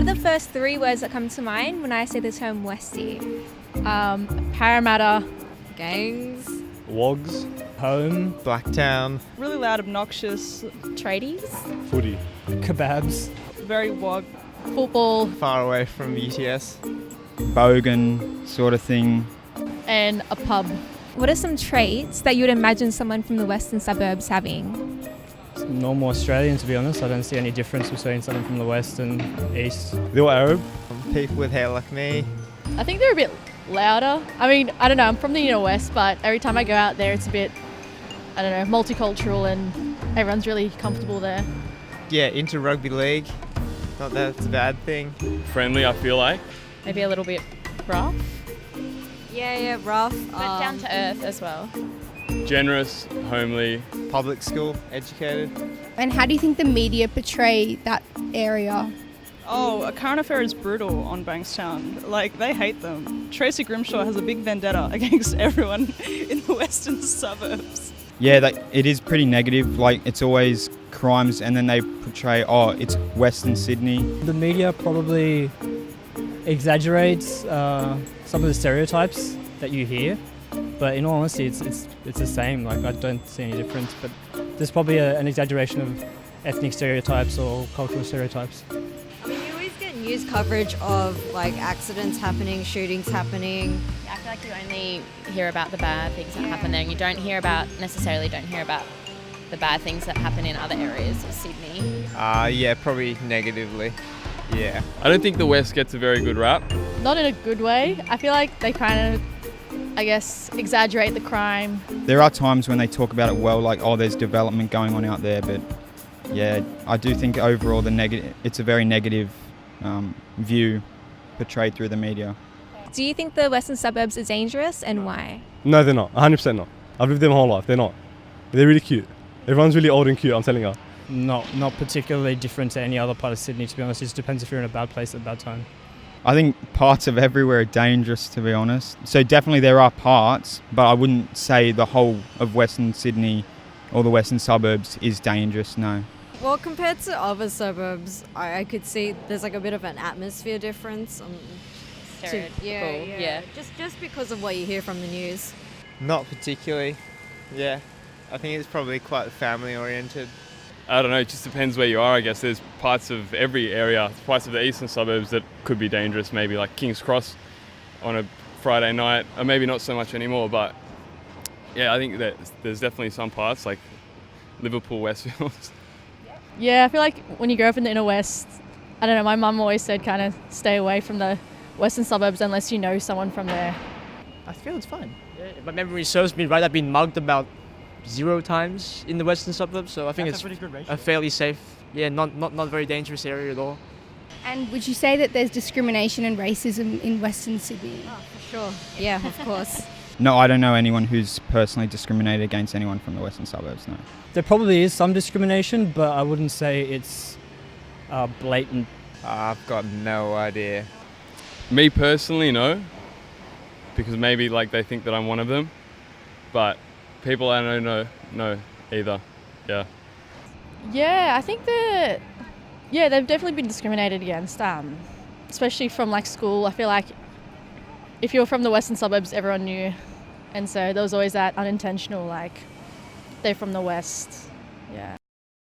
What are the first three words that come to mind when I say the term Westie? Parramatta. Gangs. Wogs. Home. Blacktown. Really loud, obnoxious. Tradies. Footy. Kebabs. Very wog. Football. Far away from UTS. Bogan sort of thing. And a pub. What are some traits that you would imagine someone from the western suburbs having? Normal Australian, to be honest. I don't see any difference between someone from the west and east. They're all Arab. People with hair like me. I think they're a bit louder. I mean, I don't know, I'm from the inner west, but every time I go out there it's a bit, I don't know, multicultural and everyone's really comfortable there. Yeah, into rugby league. Not that it's a bad thing. Friendly, I feel like. Maybe a little bit rough, Yeah, rough. but down to earth as well. Generous, homely. Public school, educated. And how do you think the media portray that area? Oh, a current affair is brutal on Bankstown. Like, they hate them. Tracy Grimshaw has a big vendetta against everyone in the western suburbs. Yeah, it is pretty negative. Like, it's always crimes, and then they portray, it's Western Sydney. The media probably exaggerates some of the stereotypes that you hear, but in all honesty, it's the same. Like, I don't see any difference, but there's probably an exaggeration of ethnic stereotypes or cultural stereotypes. I mean, you always get news coverage of like accidents happening, shootings happening. I feel like you only hear about the bad things that happen there. You don't hear about the bad things that happen in other areas of Sydney. Yeah, probably negatively. Yeah. I don't think the West gets a very good rap. Not in a good way. I feel like they kind of, I guess, exaggerate the crime. There are times when they talk about it well, like, there's development going on out there, but yeah, I do think overall it's a very negative view portrayed through the media. Do you think the western suburbs are dangerous and why? No, they're not. 100% not. I've lived there my whole life. They're not. They're really cute. Everyone's really old and cute, I'm telling you. Not particularly different to any other part of Sydney, to be honest. It just depends if you're in a bad place at a bad time. I think parts of everywhere are dangerous, to be honest. So definitely there are parts, but I wouldn't say the whole of Western Sydney or the western suburbs is dangerous, no. Well, compared to other suburbs, I could see there's like a bit of an atmosphere difference. Yeah. Just because of what you hear from the news. Not particularly. Yeah. I think it's probably quite family oriented. I don't know, it just depends where you are, I guess. There's parts of every area, parts of the eastern suburbs that could be dangerous, maybe like King's Cross on a Friday night, or maybe not so much anymore, but yeah, I think that there's definitely some parts, like Liverpool, Westfield. Yeah, I feel like when you grow up in the inner west, I don't know, my mum always said kind of stay away from the western suburbs unless you know someone from there. I feel it's fine. Yeah, if my memory serves me right, I've been mugged about 0 times in the western suburbs, so I think it's a fairly safe, not very dangerous area at all. And would you say that there's discrimination and racism in Western Sydney? Oh, for sure. Yeah, of course. No, I don't know anyone who's personally discriminated against anyone from the western suburbs, no. There probably is some discrimination, but I wouldn't say it's blatant. I've got no idea. Me personally, no, because maybe like they think that I'm one of them, but people I know, no either, yeah. Yeah, I think that, they've definitely been discriminated against, especially from like school. I feel like if you're from the western suburbs, everyone knew, and so there was always that unintentional, like, they're from the west, yeah.